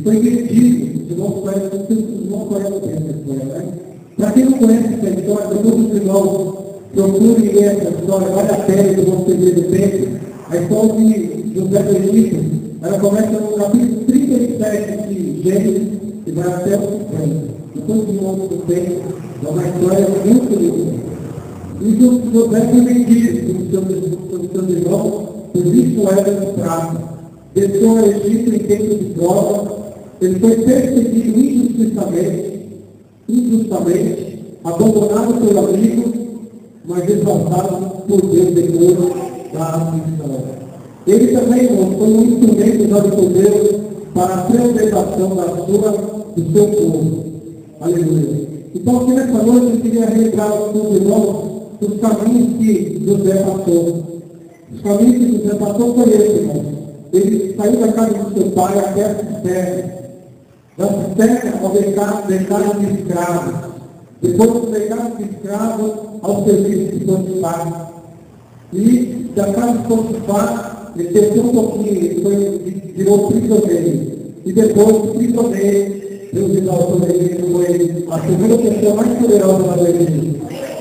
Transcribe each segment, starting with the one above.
foi vendido, se não conhece essa história, né? Para quem não conhece essa história, todos os irmãos procurem ler essa história, vale a pena que você ver de tempo. A história de José do Egito, ela começa no capítulo 37 de Gênesis e vai até o 50. Depois de um outro tempo, é uma história muito linda. E José foi vendido pelos seus irmãos por 20 moedas de prata. Desceu ao Egito em tempo de prova. Ele foi perseguido injustamente, abandonado pelo amigo, mas exaltado por Deus depois da aflição. Ele também foi um instrumento usado por Deus para a preservação do seu povo. Aleluia. Então, aqui nessa noite, eu queria relembrar aos meus irmãos os caminhos que José passou. Os caminhos que José passou foi esse, irmão. Ele saiu da casa do seu pai até a cisterna. Da cisterna ao mercado de escravos. Depois do mercado de escravos ao serviço de Potifar. E da casa de Potifar, ele desceu um pouquinho, ele virou prisioneiro. E depois do prisioneiro, Deus exaltou ele, foi a segunda pessoa mais poderosa da igreja.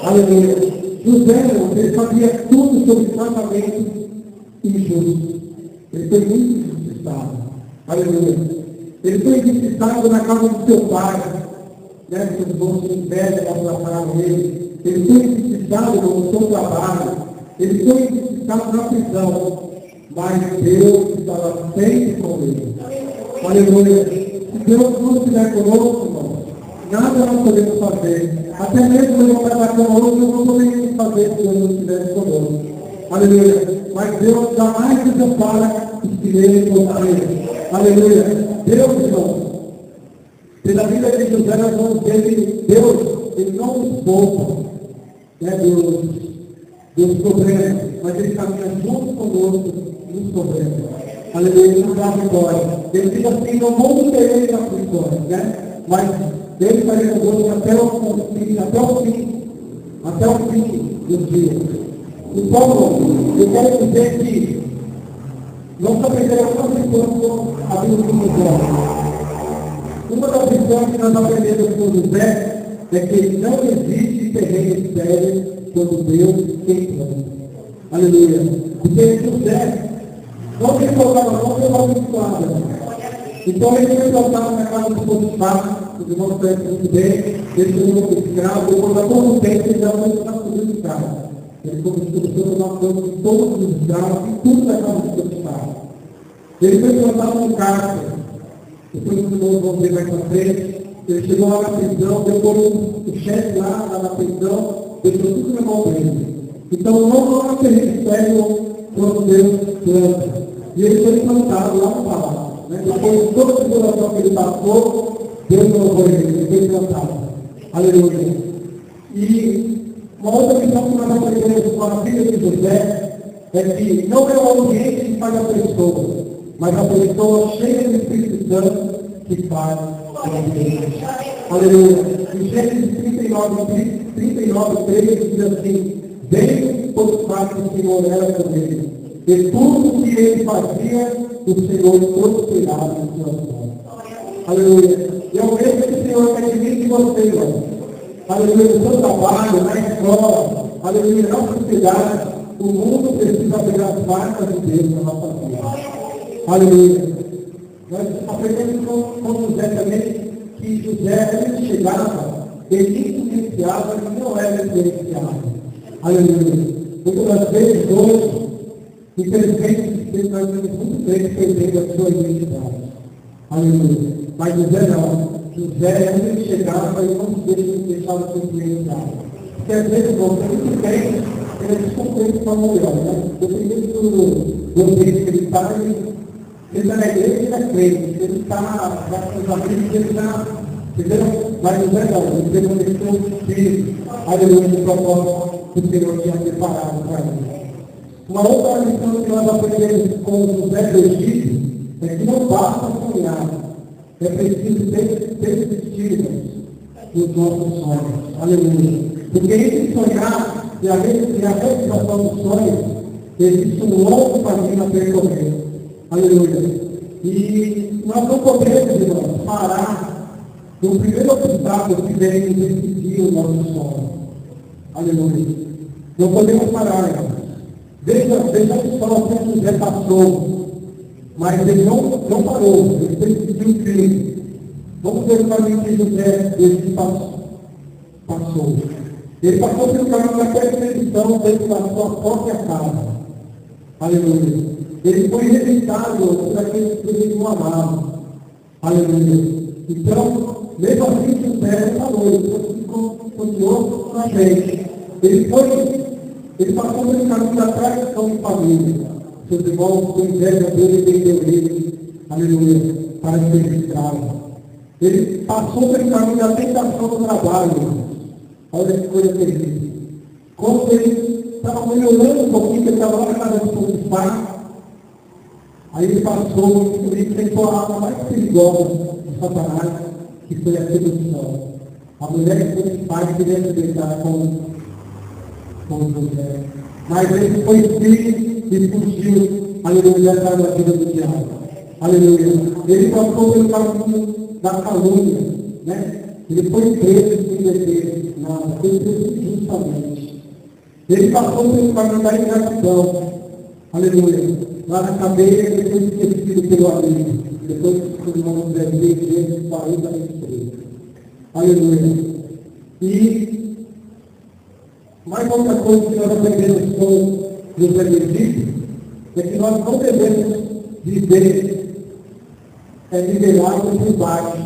Aleluia. José, ele sabia tudo sobre tratamento injusto. Ele foi muito injustiçado. Aleluia. Ele foi injustiçado na casa do seu pai. Né? Que os bons de inveja abraçaram ele. Ele foi injustiçado no seu trabalho. Ele foi injustiçado na prisão. Mas Deus estava sempre com ele. Aleluia. Se Deus não estiver conosco, irmão, nada nós podemos fazer. Até mesmo ele não vai estar conosco, não podemos fazer se Deus não estiver conosco. Aleluia. Mas Deus jamais desampara os que nele confiam. Aleluia. Deus, irmão, pela vida de José, nós vamos ver que Deus, ele não nos poupa, né, dos problemas, mas ele caminha junto conosco nos problemas. Aleluia, ele não dá vitória. Ele diz assim, não vamos ter ele na vitória, né? Mas ele vai conosco até o fim dos dias. Então, eu quero dizer que nós aprendemos uma lição a Bíblia de José. Uma das lições que nós aprendemos com José é que não existe terreno estéril quando Deus tem plano. Aleluia. Porque José não se colocava, não foi abençoado. Então ele foi colocado na casa do Potifar, os irmãos conhecem muito bem, ele foi um escravo, depois a todo tempo ele já foi construído de casa. Ele começou a tomar conta de todos os escravos e tudo da casa do Potifar. Ele foi colocado no cárcere. Depois os irmãos vão ver mais pra frente. Ele chegou lá na prisão, depois o chefe lá na prisão, deixou tudo na mão dele. Então não há terreno estéril quando Deus planta. E ele foi plantado lá no palácio. Né? Depois de toda a tribulação que ele passou, Deus louvou ele foi plantado. Aleluia. E uma outra lição que nós aprendemos com a vida de José é que não é o ambiente que faz a pessoa, mas a pessoa cheia do Espírito Santo que faz a ambiente. Aleluia. Em Gênesis 39, 3 diz assim, veio todo parte que o Senhor era com ele. E tudo que ele fazia, o Senhor prosperava em suas mãos. Aleluia. E é o mesmo que o Senhor quer de mim e de você, irmão. Aleluia. No seu trabalho, na escola, aleluia, na sociedade, o mundo precisa ver as marcas de Deus na nossa vida. Aleluia. Nós aprendemos com José também que José, ele chegava, ele influenciava e não era influenciado. Aleluia. Muitas das vezes hoje, infelizmente, nós temos muito bem perdendo a sua identidade. Aleluia. Mas José não. José, ele chegava e não deixava ser influenciado. Porque às vezes você muito bem, ele é descontente para melhor, né? Dependendo do ambiente que ele está, ele está na igreja, ele é crente. Ele está nos amigos, ele está. Entendeu? Mas José não. Ele permaneceu o Espírito. Aleluia. O propósito que o Senhor tinha preparado para ele. Uma outra lição que nós aprendemos com José do Egito é que não basta sonhar, é preciso persistir nos nossos sonhos. Aleluia. Porque entre sonhar e a realização dos sonhos, existe um longo caminho a percorrer. Aleluia. E nós não podemos, irmãos, parar no primeiro obstáculo que vem nos impedir o nosso sonho. Aleluia. Não podemos parar, irmãos. Veja só que José passou, mas ele não parou, ele persistiu firme. Vamos ver o caminho que José passou. Ele passou pelo caminho da perseguição dentro da sua própria casa. Aleluia. Ele foi rejeitado por aqueles que ele não amava. Aleluia. Então, mesmo assim, José falou, ele continuou na frente. Ele passou pelo caminho da traição de família. Seus irmãos, com inveja dele, vendeu ele, aleluia, para ser escravo. Ele passou pelo caminho da tentação do trabalho. Olha que coisa terrível. Quando ele estava melhorando um pouquinho, ele estava lá na casa do Potifar, aí ele passou, ele tentou a arma mais perigosa de Satanás, que foi a sedução. A mulher de Potifar queria se deitar com José. Mas ele foi firme e fugiu, aleluia, atrás da vida do diabo. Aleluia. Ele passou pelo caminho da calúnia, né? Ele foi preso sem defesa, nada, foi preso injustamente. Ele passou pelo caminho da ingratidão, aleluia. Lá na cadeia, ele foi esquecido pelo amigo. Depois que os irmãos devem ele saiu da empresa. Aleluia. E mais outra coisa que nós aprendemos com José do Egito é que nós não devemos viver liderados por baixo.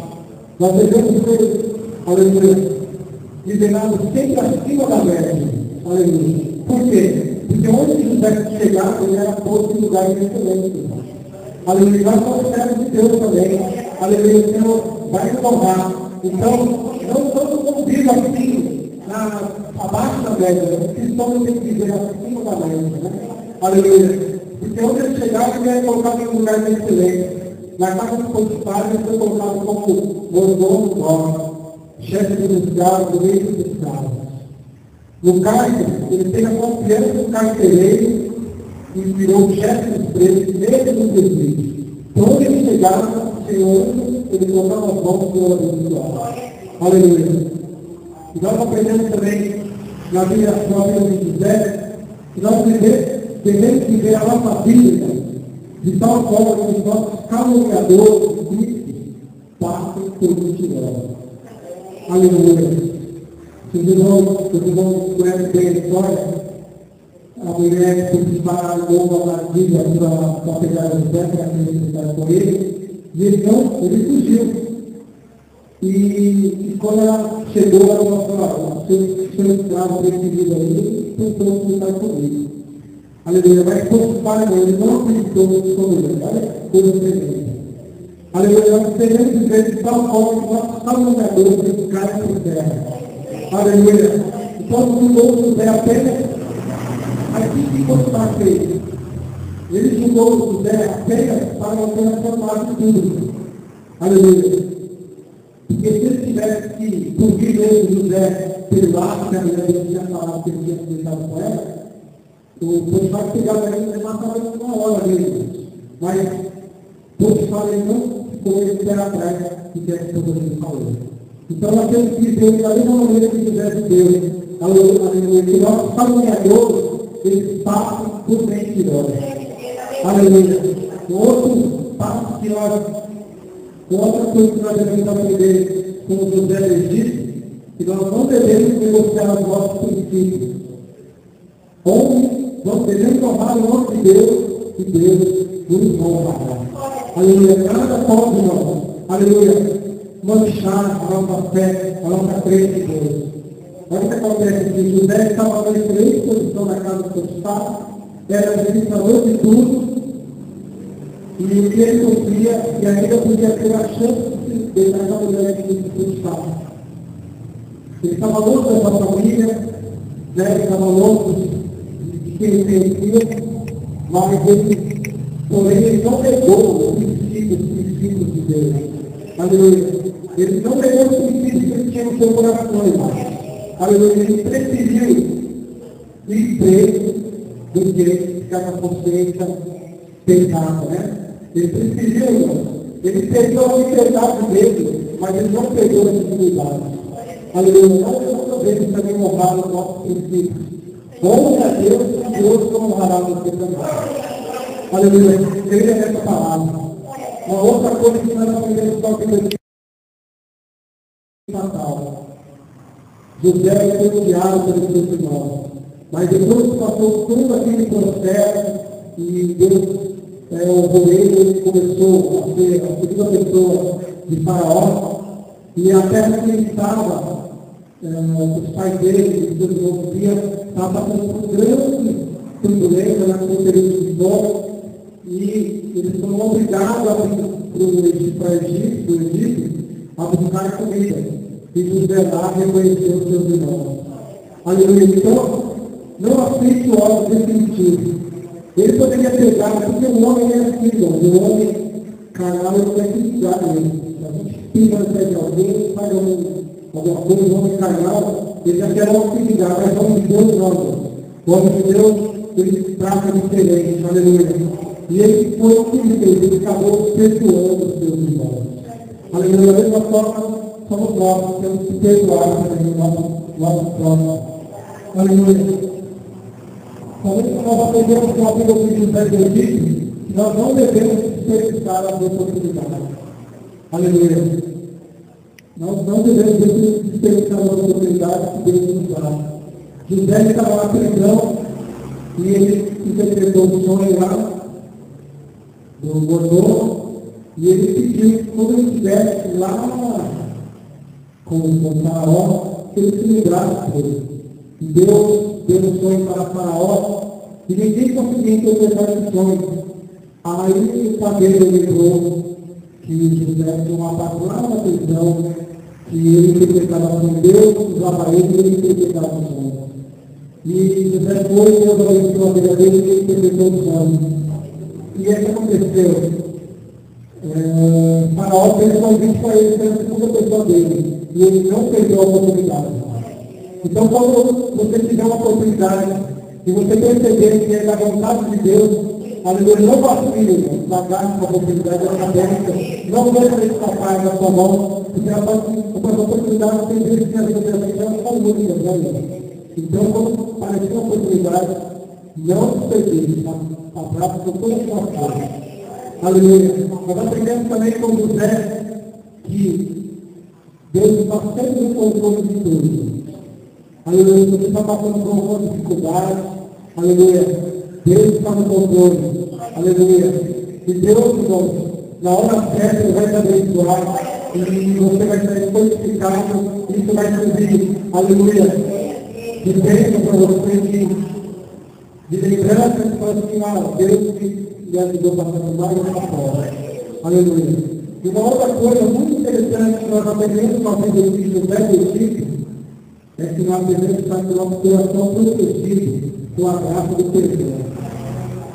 Nós devemos ser, aleluia, liderados sempre acima da média. Aleluia. Por quê? Porque onde José chegava, ele era posto em lugar de excelência. Aleluia. Nós somos servos de Deus também. Aleluia. O Senhor vai nos honrar. Então, não todo mundo vive assim, abaixo da média. Os cristãos têm que viver acima da média. Né? Aleluia. Porque onde ele chegava, ele era colocado em um lugar de excelência. Na casa do Potifar, ele foi colocado como mordomo, chefe dos escravos, rei dos escravos. No cárcere, ele teve a confiança do carcereiro e virou chefe dos presos, mesmo no presídio. Então, onde ele chegava, o Senhor, ele colocava as mãos do abençoado. Aleluia. E nós aprendemos também na vida de José que nós devemos viver a nossa vida de tal forma que os nossos caluniadores passem por mentirosos. Aleluia. Os irmãos conhecem bem a história. A mulher que disparou uma armadilha para pegar o José, para acreditar com ele. E ele fugiu. E quando ela chegou, ela falou: seu escravo preferido aí, tentou ficar comigo. Aleluia. Mas Potifar, ele não acreditou sobre ele. Olha que coisa tremenda. Aleluia. Nós devemos viver de tal forma que nossos caluniadores caem por terra. Aleluia. Então, julgou José apenas. Aqui que Potifar fez? Ele julgou José apenas para uma transformação pública. Aleluia. Porque se ele tivesse que cumprir mesmo José pelo lado que a mulher tinha falado que ele tinha explicado com ela, o Potifar pegava ele e matava ele uma hora mesmo. Mas Potifar ele não ficou ele pé atrás do que a esposa dele falou. Então nós temos que viver da mesma maneira que José de Deus. Aleluia. Que nossos caluniadores, eles passam por mentirosos. Aleluia. Outra coisa que nós devemos aprender com José do Egito, que nós não devemos negociar os nossos princípios. Nós devemos honrar o nome de Deus, e Deus nos honrará. Aleluia. Nada pode, irmão. Aleluia. Manchar a nossa fé, a nossa crença em Deus. Olha o que acontece aqui. José estava na excelente posição na casa do Potifar, era administrador de tudo, e o que ele cumpria, e ainda podia ter a chance de deixar essa mulher que ele Potifar. Ele estava longe da sua família, né? Ele estava longe de quem ele conhecia, mas ele não negou os princípios de Deus. Aleluia. Ele não negou os princípios que ele tinha no seu coração, irmão. Aleluia. Ele preferiu ir preso do que ficar na consciência pecada, né? Ele preferiu, irmão. Ele perdeu a liberdade dele, mas ele não perdeu a dignidade. Aleluia. Nós não devemos também honrar os nossos princípios. Honre a Deus e Deus honrará você também. Aleluia. Creia nessa palavra. Uma outra coisa que nós aprendemos com a vida natal. José foi odiado pelos seus irmãos. Mas depois que passou todo aquele processo e Deus o rei começou a ser a segunda pessoa de Faraó, e a terra que ele estava, os pais dele, os seus irmãos estava passando por grande turbulência naquele período de fome, e eles foram obrigados a ir para o Egito a buscar comida. E José lá reconheceu os seus irmãos. Aleluia. Então, não aceite o ódio definitivo. Ele poderia pegar, porque o homem é assim, o homem carnal ele tem que ligar nele. Se a gente pinga no pé de alguém, faz alguma coisa, o homem carnal, ele já quer logo se ligar, mas o homem de Deus não. O homem de Deus, ele trata diferente, aleluia. E ele foi o que ele fez, ele acabou perdoando os seus irmãos. Aleluia. Da mesma forma, somos nós, temos que perdoar também o nosso próximo. Aleluia. Também nós aprendemos com a vida de José de Egito, que nós não devemos desperdiçar as oportunidades. Aleluia. Nós não devemos desperdiçar as oportunidades que Deus nos dá. José estava na prisão e ele interpretou o sonho lá do mordomo e ele pediu que quando ele estivesse lá com o Faraó, que ele se livrasse dele. E Deus deu um sonho para Faraó e ninguém conseguia interpretar esse sonho. Aí o padeiro lembrou que José tinha uma parte lá na prisão, que ele interpretava com Deus, usava ele e ele interpretava o sonho. E José foi, Deus abençoou a vida dele e ele interpretou o sonho. E aí o que aconteceu? Faraó fez um convite para ele, foi a segunda pessoa dele, e ele não perdeu a oportunidade. Então, quando você tiver uma oportunidade e você perceber que é da vontade de Deus, aleluia, não vacile, agarre essa oportunidade acadêmica, não deixe ele escapar da sua mão, porque a oportunidade tem vezes que a vida dela são muitas, né? Então, quando aparecer uma oportunidade, não desperdice, abraça com toda a sua força. Aleluia. Nós aprendemos também com José que Deus está sempre no controle de tudo. Aleluia, você está passando por uma dificuldade, aleluia, Deus está no controle, aleluia, e Deus, irmãos, na hora certa Ele vai te abençoar, e você vai ser fortificado, isso vai servir, aleluia, de bênção para você, de lembrança, que fala assim, Deus me ajudou a passar por mais uma fora, aleluia. E uma outra coisa muito interessante que nós aprendemos com a vida de José do Egito, é que nós devemos estar com o nosso coração protegido com a graça do perdão.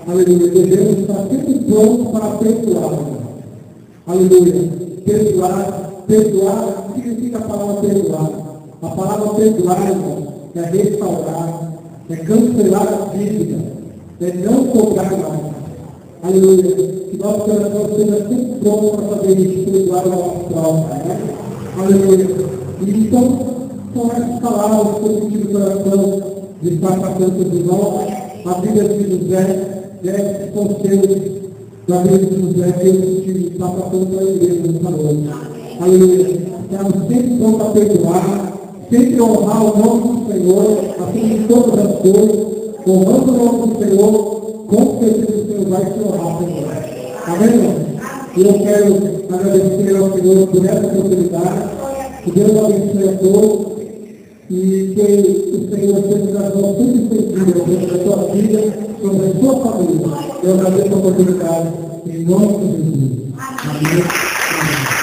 Aleluia. Devemos estar sempre prontos para perdoar. Aleluia. Perdoar, o que significa a palavra perdoar? A palavra perdoar, irmão, é restaurar, é cancelar a dívida, é não cobrar mais. Aleluia. Que nosso coração esteja sempre pronto para fazer isso, perdoar o nosso próximo. Aleluia. E então, comece a falar o seu sentido do coração de estar passando de nós, a vida de José, esses conselhos da vida de José, que está passando para a igreja nessa noite. Aleluia. Estamos sempre prontos a perdoar, sempre honrar o nome do Senhor, assim de todas as coisas, honrando o nome do Senhor, com certeza o Senhor vai te honrar também. Amém, irmão? E eu quero agradecer ao Senhor por essa oportunidade, que Deus abençoe a todos, e que o Senhor seja na sua substituída sobre a sua vida, sobre a sua família. Eu agradeço a oportunidade, em nome de Jesus. Amém. Amém.